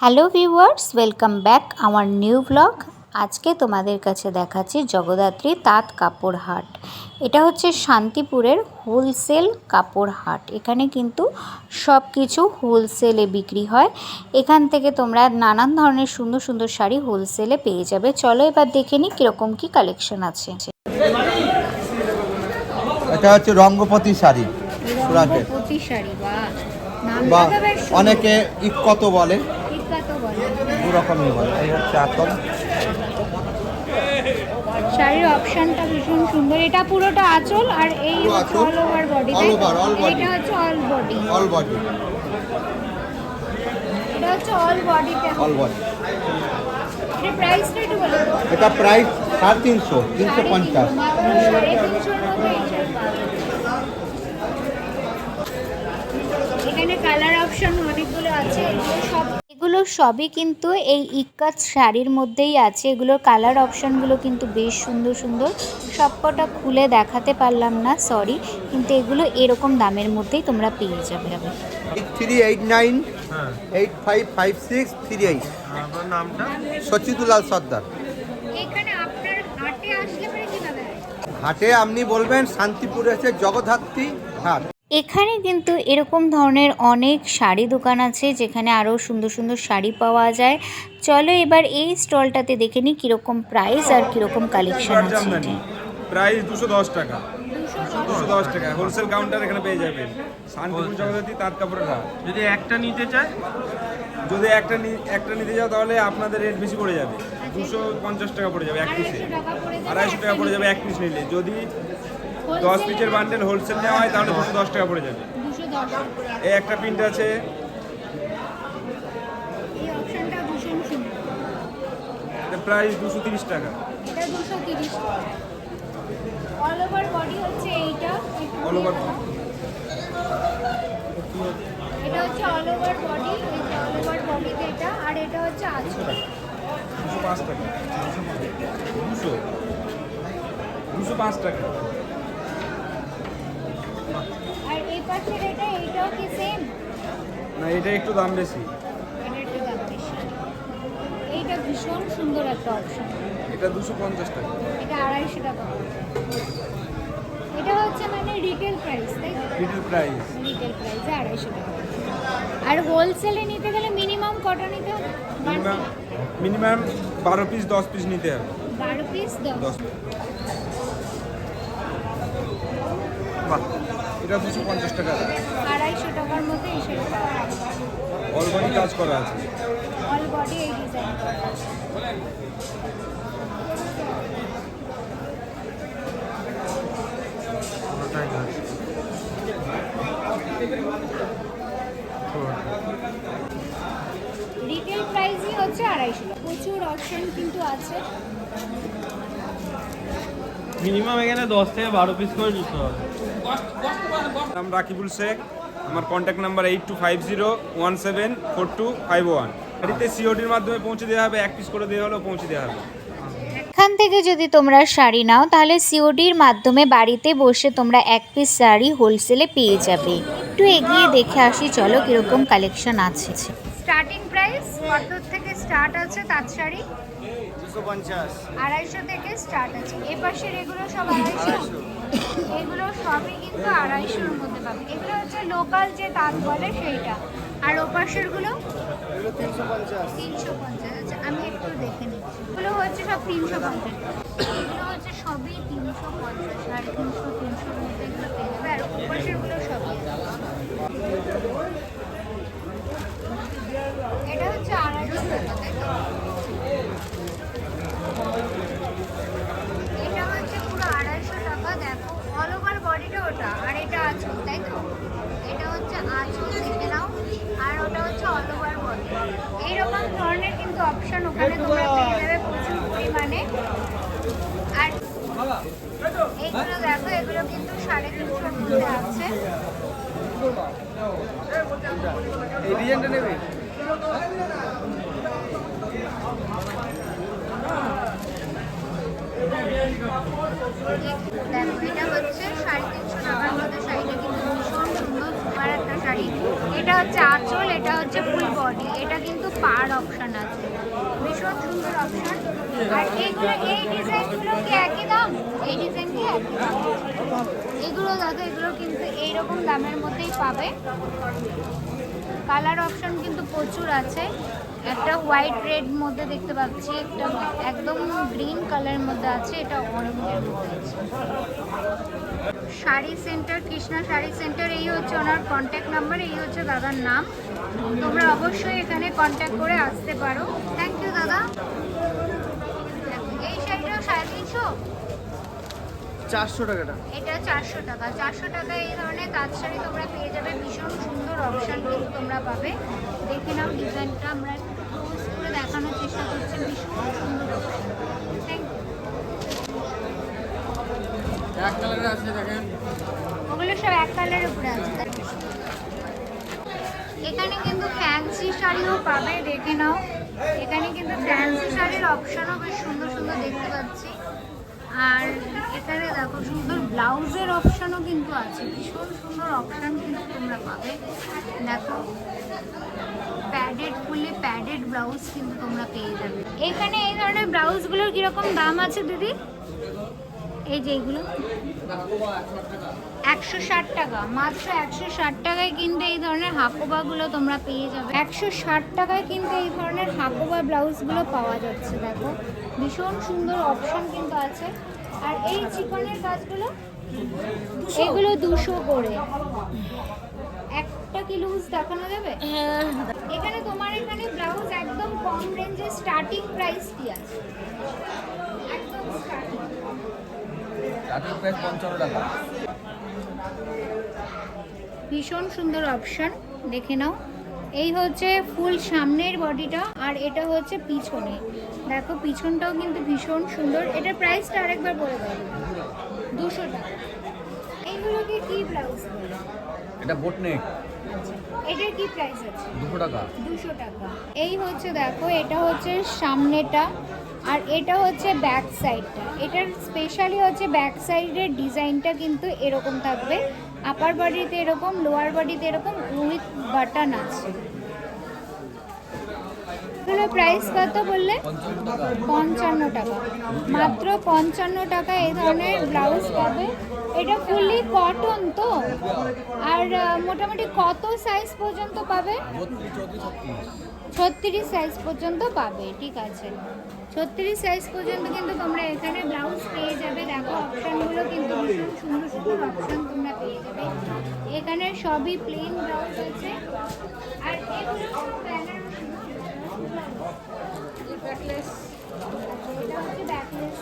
Hello viewers, welcome back আমার new blog. আজকে তোমাদের কাছে দেখাচ্ছি জগদ্ধাত্রী তাঁত কাপড় হাট। এটা হচ্ছে শান্তিপুরের হোলসেল কাপড় হাট। এখানে কিন্তু সব কিছু হোলসেলে বিক্রি হয়। এখান থেকে তোমরা নানান ধরনের সুন্দর সুন্দর শাড়ি হোলসেলে পেয়ে যাবে। চলো এবার দেখে নিই কীরকম কী কালেকশন আছে। এটা হচ্ছে রঙ্গপতি শাড়ি, রঙ্গপতি শাড়ি, বা অনেকে ইক্কত বলে, দু রকমই বলে। এই হচ্ছে আতল। শাড়ির অপশনটা ভীষণ সুন্দর। এটা পুরোটা আঁচল আর এই হচ্ছে অল ওভার বডি। এটা হচ্ছে অল বডি। এটা হচ্ছে অল বডিতে। এটা প্রাইসটা একটু বলো। এটা প্রাইস 350, 350। এখানে কালার অপশন অনেকগুলো আছে। এগুলো সবই কিন্তু এই ইক্কাত শাড়ির মধ্যেই আছে। এগুলোর কালার অপশনগুলো কিন্তু বেশ সুন্দর সুন্দর। সবকটা খুলে দেখাতে পারলাম না, সরি, কিন্তু এগুলো এরকম দামের মধ্যেই তোমরা পেয়ে যাবে। 8389 855638। আপনার নামটা? সচিদুলাল সর্দার। এখানে আপনার হাটে আসলে পরে কিভাবে? হাটে আপনি বলবেন শান্তিপুরে আছে জগদ্ধাত্রী হাট। এখানে কিন্তু এরকম ধরনের অনেক শাড়ি দোকান আছে যেখানে আরও সুন্দর সুন্দর শাড়ি পাওয়া যায়। চলো এবার এই স্টলটাতে দেখে নিই কীরকম প্রাইস আর কীরকম কালেকশন আছে। প্রাইস 210 টাকা। 210 টাকা হোলসেল কাউন্টার এখানে পেয়ে যাবেন। শান্তিপুর জগদ্ধাত্রী তাঁত কাপড়ের হাট। যদি একটা নিতে চায়, যদি একটা নিতে যাও তাহলে আপনাদের রেট বেশি পড়ে যাবে। 250 টাকা পড়ে যাবে এক পিসে, 250 টাকা পড়ে যাবে এক পিস নিলে। যদি 10 পিসের বান্ডেল হোলসেল নেওয়া হয় তাহলে 210 টাকা পড়ে যাবে। এই একটা প্রিন্ট আছে, প্রাইস 230 টাকা। এটা 230 অল ওভার বডি হচ্ছে এইটা। অল ওভার এটা হচ্ছে অল ওভার বডি। এটা অল ওভার বডিতে এটা, আর এটা হচ্ছে আঁচল। 205 টাকা। 205 টাকা। আর এই পাশের এইটাও কি সেম? না, এটা একটু দাম বেশি। এটা একটু দাম বেশি। এইটা ভীষণ সুন্দর একটা অপশন। এটা 250 টাকা। এটা 250 টাকা। এটা হচ্ছে মানে রিটেল প্রাইস, তাই তো? Retail price. রিটেল প্রাইসে 250 টাকা। আর হোলসেলে নিতে গেলে মিনিমাম কটা নিতে হবে? মিনিমাম 12 পিস 10 পিস নিতে হবে। 12 পিস 10। বাহ, এটা 250 টাকা। 250 টাকার মধ্যে এই শাড়িটা অল বডি কাজ করা আছে। অল বডি এই ডিজাইন করা আছে। রিটেল প্রাইসই হচ্ছে 250 টাকা। প্রচুর অপশন কিন্তু আছে। মিনিমাম এখানে 10 থেকে 12 পিস করে নিতে হবে। নাম রাকিবুল শেখ। আমার কন্ট্যাক্ট নাম্বার 8250174251। গাড়িতে সিওডির মাধ্যমে পৌঁছে দেওয়া হবে, এক পিস করে দেওয়া হলেও পৌঁছে দেওয়া হবে। এখান থেকে যদি তোমরা শাড়ি নাও তাহলে সিওডির মাধ্যমে বাড়িতে বসে তোমরা এক পিস শাড়ি হোলসেলে পেয়ে যাবে। একটু এগিয়ে দেখে আসি চলো কিরকম কালেকশন আছে। স্টার্টিং প্রাইস কত থেকে স্টার্ট আছে তাঁত শাড়ি? 250। 250 থেকে স্টার্ট আছে। এ পাশের এগুলো সব 250। এগুলো সবই কিন্তু 250-এর মধ্যে পাবে। এগুলো হচ্ছে লোকাল যে তাঁত বলে সেইটা। আর ও পাশেরগুলো 350। আচ্ছা, আমি একটু দেখে নিচ্ছি। এগুলো হচ্ছে সব 350। এগুলো হচ্ছে সবই 350, 350, 300-র মধ্যে এগুলো পেয়ে যাবে। আর ও পাশেরগুলো সবই এটা হচ্ছে 250 টাকা, তাই তো? এটা হচ্ছে পুরো 250 টাকা। দেখো অল ওভার বডিটা ওটা, আর এটা আঁচল, তাই তো? এটা হচ্ছে আঁচল দেখে নাও, আর ওটা হচ্ছে অল ওভার বডি। এইরকম ধরনের কিন্তু অপশন ওখানে তোমরা পেয়ে যাবে প্রচুর পরিমাণে। আর এইগুলো দেখো, এগুলো কিন্তু 350-র মধ্যে আছে। এই ডিজাইনটা নেবে? দেখো এটা হচ্ছে 350 টাকার মধ্যে। শাড়িটা কিন্তু ভীষণ সুন্দর, সুপার একটা শাড়ি। এটা হচ্ছে আঁচল, এটা হচ্ছে ফুল বডি। এটা কিন্তু পাড় অপশন আছে, ভীষণ সুন্দর অপশন। আর এইগুলো, এই ডিজাইনগুলো কি একই দাম? এই ডিজাইন কি একই দাম? এগুলো দাদা, এগুলো কিন্তু এইরকম দামের মধ্যেই পাবে। কালার অপশন কিন্তু প্রচুর আছে। একটা হোয়াইট রেড মধ্যে দেখতে পাচ্ছি, একটা একদম গ্রিন কালারের মধ্যে আছে, এটা অরেঞ্জের মধ্যে আছে। শাড়ি সেন্টার, কৃষ্ণা শাড়ি সেন্টার, এই হচ্ছে ওনার কন্ট্যাক্ট নাম্বার, এই হচ্ছে দাদার নাম। তোমরা অবশ্যই এখানে কন্ট্যাক্ট করে আসতে পারো। থ্যাংক ইউ দাদা। এই শাড়িটাও 350, 400 টাকাটা। এটা 400 টাকা। 400 টাকায় এই ধরনের তাঁত শাড়ি তোমরা পেয়ে যাবে। ভীষণ সুন্দর অপশান কিন্তু তোমরা পাবে। দেখে নাও ডিজাইনটা, আমরা ক্লোজ করে দেখানোর চেষ্টা করছি। ভীষণ সুন্দর অপশান। Thank you. এক কালারে আছে দেখেন, ওগুলো সব এক কালারের উপরে আছে। এখানে কিন্তু ফ্যান্সি শাড়িও পাবে, দেখে নাও। এখানে কিন্তু ফ্যান্সি শাড়ির অপশানও বেশ সুন্দর সুন্দর দেখতে পাচ্ছি। আর এখানে দেখো সুন্দর ব্লাউজের অপশানও কিন্তু আছে। ভীষণ সুন্দর অপশান কিন্তু তোমরা পাবে। দেখো প্যাডেড, ফুলি প্যাডেড ব্লাউজ কিন্তু তোমরা পেয়ে যাবে। এখানে এই ধরনের ব্লাউজগুলোর কীরকম দাম আছে দিদি? এই যে এইগুলো 160 টাকা, মাত্র 160 টাকায় কিন্তু এই ধরনের হাকোবাগুলো তোমরা পেয়ে যাবে। 160 টাকায় কিন্তু এই ধরনের হাকোবা ব্লাউজগুলো পাওয়া যাচ্ছে। দেখো ভীষণ সুন্দর অপশন কিন্তু আছে। আর এই চিকনের কাজগুলো, এগুলো 200 করে। একটা কি লুজ দেখানো যাবে? এখানে তোমার এখানে ব্লাউজ একদম কম রেঞ্জে স্টার্টিং প্রাইস কি আছে? একদম স্টার্টিং প্রাইস 55 টাকা। ভীষণ সুন্দর অপশন, দেখে নাও। এই হচ্ছে ফুল সামনের বডিটা, আর এটা হচ্ছে পিছনে। দেখো পিছনটাও কিন্তু ভীষণ সুন্দর। এটার প্রাইসটা আরেকবার বলে দাও। 200 টাকা। এইগুলোকে কি ব্লাউজ? এটা বোট নেক। এটার কি প্রাইস আছে? 200 টাকা। 200 টাকা। এই হচ্ছে দেখো, এটা হচ্ছে সামনেটা, আর এটা হচ্ছে ব্যাক সাইডটা। এটার স্পেশালি হচ্ছে ব্যাক সাইডের ডিজাইনটা কিন্তু এরকম থাকবে। আপার বডিতে এরকম, লোয়ার বডিতে এরকম, উইথ বাটন আছে। এগুলো প্রাইস কত বললে? 55 টাকা। মাত্র 55 টাকা এই ধরনের ব্লাউজ পাবে। এটা ফুললি কটন তো। আর মোটামুটি কত সাইজ পর্যন্ত পাবে? 36 সাইজ পর্যন্ত পাবে। ঠিক আছে, 36 সাইজ পর্যন্ত কিন্তু তোমরা এখানে ব্লাউজ পেয়ে যাবে। দেখো অপশানগুলো কিন্তু ভীষণ সুন্দর সুন্দর অপশান তোমরা পেয়ে যাবে। এখানে সবই প্লেন ব্লাউজ আছে। আর এগুলো সব বেনারসি। ব্যাকলেস, এটা হচ্ছে ব্যাকলেস।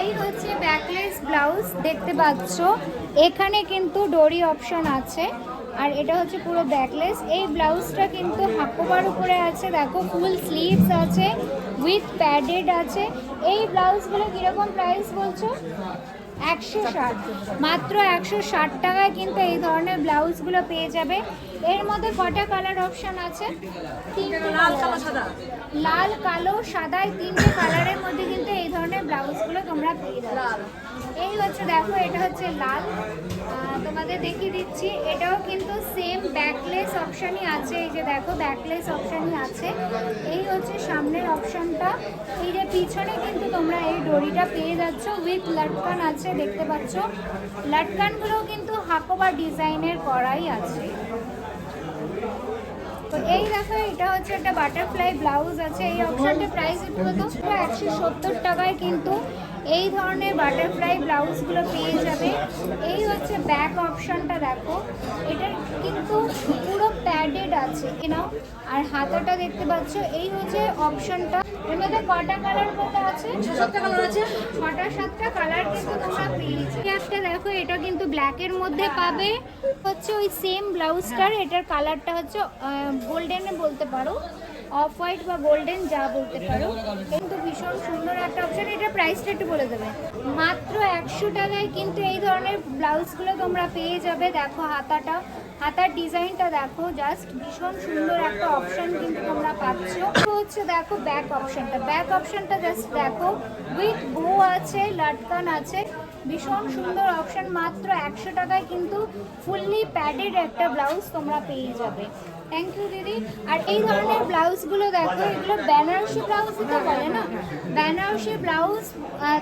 এই হচ্ছে ব্যাকলেস ব্লাউজ, দেখতে পাচ্ছ। এখানে কিন্তু ডোরি অপশন আছে। আর এটা হচ্ছে পুরো ব্যাকলেস। এই ব্লাউজটা কিন্তু হাকোবার উপরে আছে। দেখো ফুল স্লিভস আছে, উইথ প্যাডেড আছে। এই ব্লাউজগুলো কীরকম প্রাইস বলছো? 160। মাত্র 160 টাকায় কিন্তু এই ধরনের ব্লাউজগুলো পেয়ে যাবে। এর মধ্যে কটা কালার অপশন আছে? 3টে। লাল, কালো, সাদা। লাল, কালো, সাদায় 3টে কালারের মধ্যে কিন্তু এই ধরনের ব্লাউজগুলো তোমরা পেয়ে যাবে। এই হচ্ছে দেখো, এটা হচ্ছে লাল, তোমাদের দেখিয়ে দিচ্ছি। এটাও কিন্তু সেম ব্যাকলেস অপশানই আছে। এই যে দেখো ব্যাকলেস অপশানই আছে। এই হচ্ছে সামনের অপশানটা। এই যে পিছনে কিন্তু তোমরা এই ডোরিটা পেয়ে যাচ্ছ, উইথ লাটকান আছে, দেখতে পাচ্ছ। লাটকানগুলোও কিন্তু হাকোবা ডিজাইনের করাই আছে। তো এই দেখো, এটা হচ্ছে একটা বাটারফ্লাই ব্লাউজ আছে। এই অপশানটার প্রাইস একটু কত? 170 টাকায় কিন্তু এই ধরনের বাটারফ্লাই ব্লাউজগুলো পেয়ে যাবে। এই হচ্ছে ব্যাক অপশানটা, দেখো এটার কিন্তু পুরো প্যাডেড আছে নাও। আর হাতাটা দেখতে পাচ্ছ। এই হচ্ছে অপশানটা। এর মধ্যে কটা কালার মধ্যে আছে? 6-7টা কালার আছে। 6-7টা কালার কিন্তু তোমরা পেয়েছো। একটা দেখো, এটা কিন্তু ব্ল্যাকের মধ্যে পাবে। হচ্ছে ওই সেম ব্লাউজটার, এটার কালারটা হচ্ছে গোল্ডেনে বলতে পারো, অফ হোয়াইট বা গোল্ডেন যা বলতে পারো। কিন্তু ভীষণ সুন্দর একটা অপশন। এটা প্রাইসটা একটু বলে দেবে। মাত্র 100 টাকায় কিন্তু এই ধরনের ব্লাউজগুলো তোমরা পেয়ে যাবে। দেখো হাতাটা, হাতার ডিজাইনটা দেখো, জাস্ট ভীষণ সুন্দর একটা অপশন কিন্তু তোমরা পাচ্ছ। হচ্ছে দেখো ব্যাক অপশনটা, ব্যাক অপশনটা জাস্ট দেখো, উইথ বো আছে, লাটকান আছে। ভীষণ সুন্দর অপশন, মাত্র 100 টাকায় কিন্তু ফুললি প্যাডেড একটা ব্লাউজ তোমরা পেয়ে যাবে। থ্যাংক ইউ দিদি। আর এই ধরনের ব্লাউজগুলো দেখো, এগুলো বেনারসি ব্লাউজই তো বলে না, বেনারসি ব্লাউজ।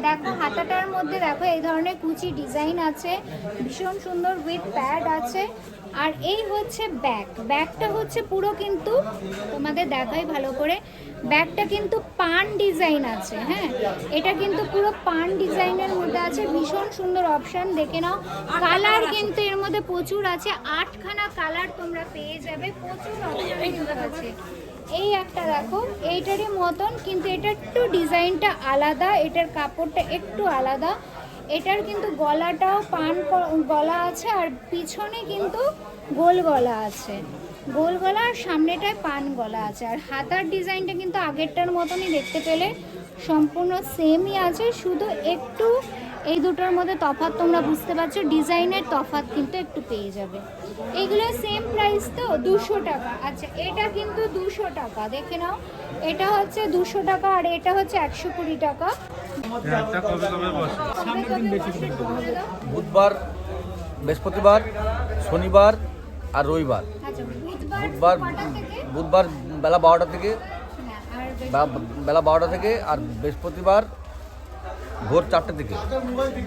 দেখো হাতাটার মধ্যে দেখো এই ধরনের কুচি ডিজাইন আছে, ভীষণ সুন্দর উইথ প্যাড আছে। আর এই হচ্ছে ব্যাগটা হচ্ছে পুরো কিন্তু তোমাদের দেখাই ভালো করে, ব্যাগটা কিন্তু পান ডিজাইন আছে। হ্যাঁ, এটা কিন্তু পুরো পান ডিজাইনের মধ্যে আছে, ভীষণ সুন্দর অপশন। দেখে নাও, কালার কিন্তু এর মধ্যে প্রচুর আছে, 8খানা কালার তোমরা পেয়ে যাবে, প্রচুর অপশন কিন্তু আছে। এই একটা দেখো, এইটারই মতন কিন্তু এটা একটু ডিজাইনটা আলাদা, এটার কাপড়টা একটু আলাদা। এটার কিন্তু গলাটাও পান গলা আছে, আর পিছনে কিন্তু গোল গলা আছে, গোল গলা, আর সামনেটায় পান গলা আছে। আর হাতার ডিজাইনটা কিন্তু আগেরটার মতনই দেখতে পেলে, সম্পূর্ণ সেমই আছে, শুধু একটু এই দুটোর মধ্যে তফাৎ তোমরা বুঝতে পারছো, ডিজাইনের তফাৎ কিন্তু একটু পেয়ে যাবে। এইগুলো সেম প্রাইস তো, 200 টাকা। আচ্ছা, এটা কিন্তু 200 টাকা, দেখে নাও, এটা হচ্ছে 200 টাকা, আর এটা হচ্ছে 120 টাকা। বুধবার, বৃহস্পতিবার, শনিবার আর রবিবার। আচ্ছা, বুধবার বেলা 12টা থেকে, আর বেলা 12টা থেকে, আর বৃহস্পতিবার ভোর 4টে থেকে।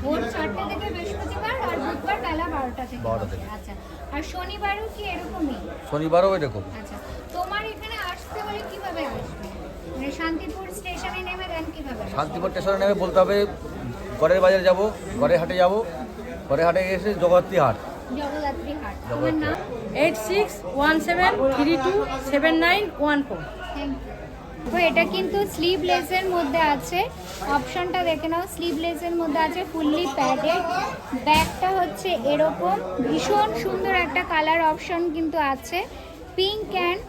ভোর 4টে থেকে বৃহস্পতিবার, আর বুধবার বেলা 12টা থেকে। 12টা থেকে। আচ্ছা, আর শনিবারও কি এরকমই? শনিবারও এরকম। আচ্ছা, তোমার এখানে আসতে হলে কিভাবে আসবে? মানে শান্তিপুর স্টেশনে নেমে দেন কিভাবে? শান্তিপুর স্টেশনে নেমে বলতে হবে গড়ের বাজারে যাব, গড়ের হাটে যাব, গড়ের হাটে এসে জগদ্ধাত্রী হাট। জগদ্ধাত্রী হাট। তোমার নাম? 8617327914। Thank you. তো এটা কিন্তু স্লিভলেসের মধ্যে আছে, অপশনটা দেখে নাও, স্লিভলেসের মধ্যে আছে, ফুললি প্যাডেড। ব্যাগটা হচ্ছে এরকম, ভীষণ সুন্দর একটা কালার অপশন কিন্তু আছে, পিঙ্ক অ্যান্ড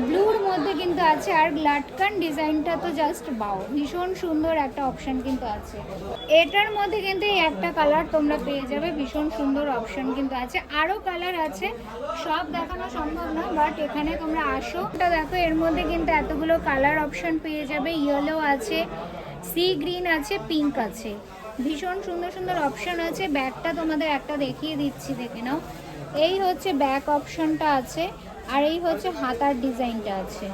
ব্লুর মধ্যে কিন্তু আছে। আর লাটকান ডিজাইনটা তো জাস্ট বাও, ভীষণ সুন্দর একটা অপশন কিন্তু আছে। এটার মধ্যে কিন্তু এই একটা কালার তোমরা পেয়ে যাবে, ভীষণ সুন্দর অপশন কিন্তু আছে, আরও কালার আছে, সব দেখানো সম্ভব না, বাট এখানে তোমরা আসো। এটা দেখো, এর মধ্যে কিন্তু এতগুলো কালার অপশন পেয়ে যাবে, ইয়েলো আছে, সি গ্রিন আছে, পিঙ্ক আছে, ভীষণ সুন্দর সুন্দর অপশন আছে। ব্যাগটা তোমাদের একটা দেখিয়ে দিচ্ছি, দেখে নাও, এই হচ্ছে ব্যাক অপশনটা আছে, আর এই হচ্ছে হাতার ডিজাইনটা আছে।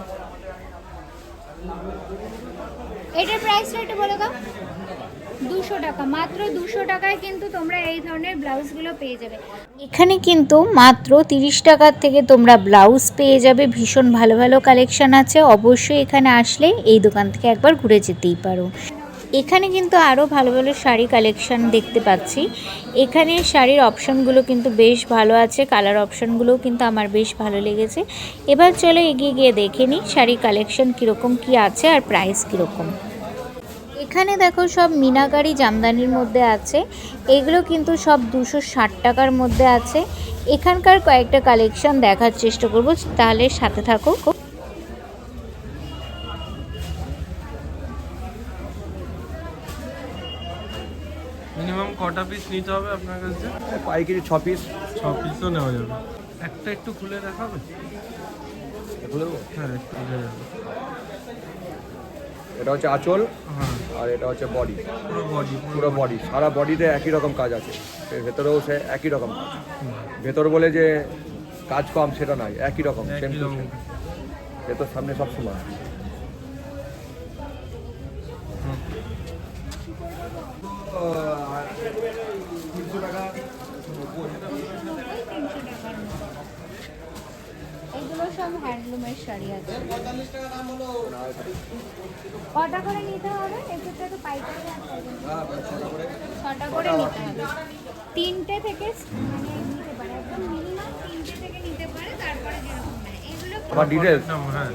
এটার প্রাইসটা একটু বলে দাও। 200 টাকা, মাত্র 200 টাকায় কিন্তু তোমরা এই ধরনের ব্লাউজগুলো পেয়ে যাবে। এখানে কিন্তু মাত্র 30 টাকার থেকে তোমরা ব্লাউজ পেয়ে যাবে, ভীষণ ভালো ভালো কালেকশন আছে। অবশ্যই এখানে আসলে এই দোকান থেকে একবার ঘুরে যেতেই পারো। এখানে কিন্তু আরও ভালো ভালো শাড়ি কালেকশন দেখতে পাচ্ছি। এখানে শাড়ির অপশনগুলো কিন্তু বেশ ভালো আছে, কালার অপশনগুলোও কিন্তু আমার বেশ ভালো লেগেছে। এবার চলো এগিয়ে গিয়ে দেখে নিই শাড়ি কালেকশন কীরকম কী আছে আর প্রাইস কীরকম। এখানে দেখো সব মিনাকারি জামদানির মধ্যে আছে, এগুলো কিন্তু সব 260 টাকার মধ্যে আছে। এখানকার কয়েকটা কালেকশন দেখার চেষ্টা করব, তাহলে সাথে থাকো। মিনিমাম কটা পিস নিতে হবে আপনার কাছে? পাইকারি 6 পিস। 6 পিসও নেওয়া যাবে। একটা একটু খুলে দেখাবে? হ্যাঁ, একটু খুলে যাবে। এটা হচ্ছে আঁচল, হ্যাঁ, আর এটা হচ্ছে বডি। পুরো বডি। সারা বডিতে একই রকম কাজ আছে, এর ভেতরেও সে একই রকম কাজ। ভেতর বলে যে কাজ কম সেটা নয়, একই রকম, সেম টু সেম। ভেতর সামনে সব সময়। এগুলো সব হ্যান্ডলুমের শাড়ি আছে। কটা করে নিতে হবে? এক্ষেত্রে তো পাইকারি আছে, 6টা করে নিতে হবে। 3টে থেকে মানে নিতে পারে, একদম মিনিমাম 3টে থেকে নিতে পারে, তারপরে যেরকম নেয়। এগুলো আমার ডিটেলস হ্যাঁ,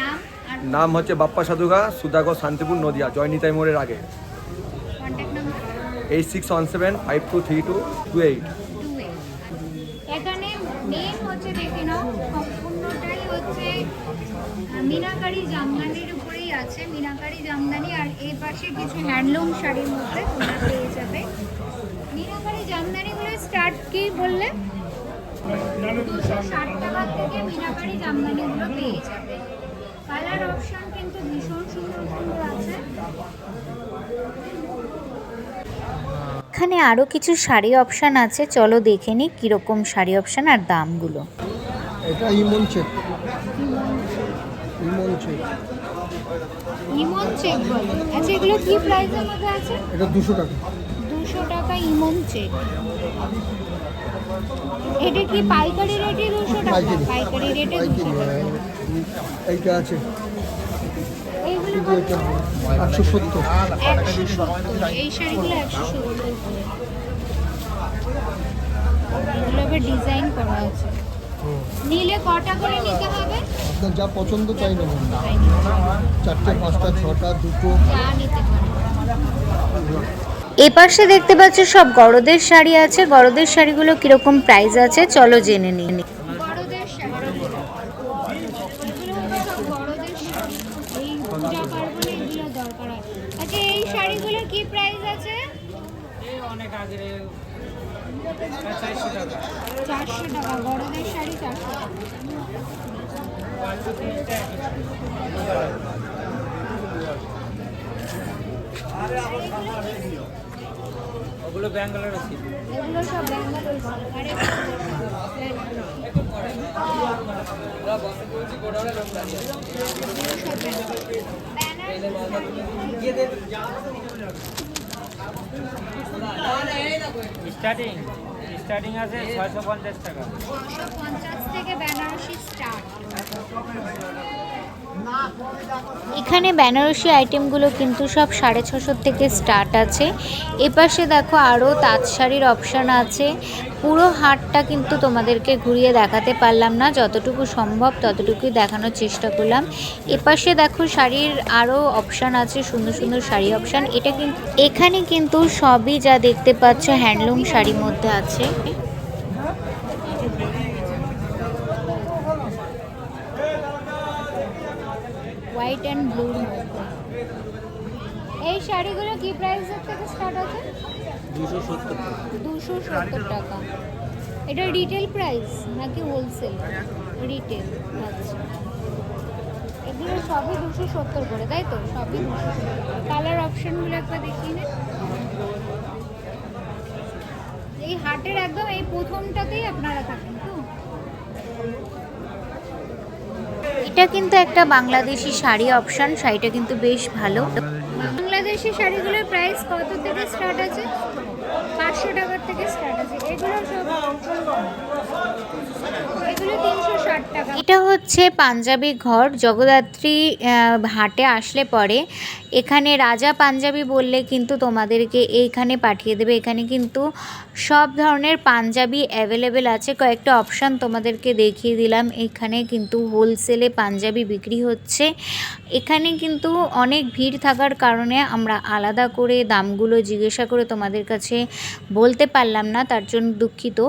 নাম আর নাম হচ্ছে বাপ্পা সাধুগা, সুদাগর, শান্তিপুর, নদিয়া, জয়নিতাই মোড়ের আগে। Contact number 8617523228। এখানে মেন হচ্ছে দেখে নাও, সম্পূর্ণটাই হচ্ছে মিনাকারি জামদানির উপরেই আছে, মিনাকারি জামদানি। আর এই পাশে কিছু হ্যান্ডলুম শাড়ির মধ্যে তোমরা পেয়ে যাবে। মিনাকারি জামদানিগুলো স্টার্ট কি বললে? 260 টাকা থেকে মিনাকারি জামদানিগুলো পেয়ে যাবে। কালার অপশন কিন্তু ভীষণ সুন্দর সুন্দর আছে। এখানে আরও কিছু শাড়ি অপশান আছে, চলো দেখে নিই কীরকম শাড়ি অপশান আর দামগুলো। এটা ইমন চেক, ইমন চেক, ইমন চেক বলে। আচ্ছা, এগুলো কি প্রাইসের মধ্যে আছে? এটা 200 টাকা। 200 টাকা ইমন চেক। এটা কি পাইকারি রেটে 200 টাকা? পাইকারি। পাইকারি রেটে পাইকারি, 200 টাকা। এইটা আছে এইগুলো কিন্তু এটা 170। 170। এই শাড়িগুলো 170 করে। এগুলো আবার ডিজাইন করা আছে। নিলে কটা করে নিতে হবে? আপনার যা পছন্দ চাই নেবেন, তাই নিতে হবে। 4টে 5টা 6টা 2টো। যা নিতে পারো। এপাশে দেখতে পাচ্ছ সব গড়দের শাড়ি আছে। গড়দের শাড়িগুলো কিরকম প্রাইস আছে চলো জেনে নিই। গড়দের শাড়ি, এগুলো সব গড়দের শাড়ি। এই পূজা পার্বণে এগুলো দরকার হয়। আচ্ছা, এই শাড়িগুলো কি প্রাইস আছে? অনেক আগে 400 টাকা। গড়দের শাড়ি 400 টাকা। ওগুলো ব্যাঙ্গালোর আছে। এগুলো সব ব্যাঙ্গালোর। স্টার্টিং আছে 650 টাকা। 650 থেকে বেনারসি স্টার্ট। এখানে বেনারসি আইটেমগুলো কিন্তু সব 650 থেকে স্টার্ট আছে। এপাশে দেখো আরও তাঁত শাড়ির অপশান আছে। পুরো হাটটা কিন্তু তোমাদেরকে ঘুরিয়ে দেখাতে পারলাম না, যতটুকু সম্ভব ততটুকুই দেখানোর চেষ্টা করলাম। এপাশে দেখো শাড়ির আরও অপশান আছে, সুন্দর সুন্দর শাড়ি অপশান। এটা কিন্তু এখানে কিন্তু সবই যা দেখতে পাচ্ছ হ্যান্ডলুম শাড়ির মধ্যে আছে। হোয়াইট অ্যান্ড ব্লুর মধ্যে। এই শাড়িগুলো কি প্রাইসের থেকে স্টার্ট আছে? 270 টাকা। এটা রিটেল প্রাইস নাকি হোলসেল? রিটেল। আচ্ছা, এগুলো সবই 270 করে, তাই তো? সবই 270। কালার অপশনগুলো একবার দেখিয়ে নে। এই হাটের একদম এই প্রথমটাতেই আপনারা থাকেন তো? এটা কিন্তু একটা বাংলাদেশি শাড়ি অপশন। শাড়িটা কিন্তু বেশ ভালো। বাংলাদেশি শাড়িগুলোর প্রাইস কত থেকে স্টার্ট আছে? 500 টাকার থেকে স্টার্ট আছে। এগুলো সব, এগুলো 360 টাকা। এটা হচ্ছে পাঞ্জাবি ঘর। জগদ্ধাত্রী হাটে আসলে পরে এখানে রাজা পাঞ্জাবি বললে কিন্তু তোমাদেরকে এইখানে পাঠিয়ে দেবে। এখানে কিন্তু সব ধরনের পাঞ্জাবি অ্যাভেলেবেল আছে। কয়েকটা অপশান তোমাদেরকে দেখিয়ে দিলাম। এখানে কিন্তু হোলসেলে পাঞ্জাবি বিক্রি হচ্ছে। এখানে কিন্তু অনেক ভিড় থাকার কারণে আমরা আলাদা করে দামগুলো জিজ্ঞাসা করে তোমাদের কাছে বলতে পারলাম না, তার জন্য দুঃখিত।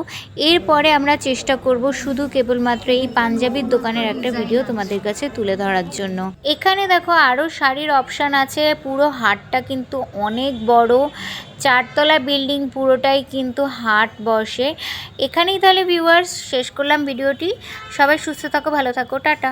এরপরে আমরা চেষ্টা করব শুধু কেবলমাত্র এই পাঞ্জাবির দোকানের একটা ভিডিও তোমাদের কাছে তুলে ধরার জন্য। এখানে দেখো আরও শাড়ির অপশান আছে। পুরো হাটটা কিন্তু অনেক বড়, 4তলা বিল্ডিং, পুরোটাই কিন্তু হাট বসে। এখানেই তাহলে ভিউয়ার্স শেষ করলাম ভিডিওটি। সবাই সুস্থ থাকো, ভালো থাকো, টাটা।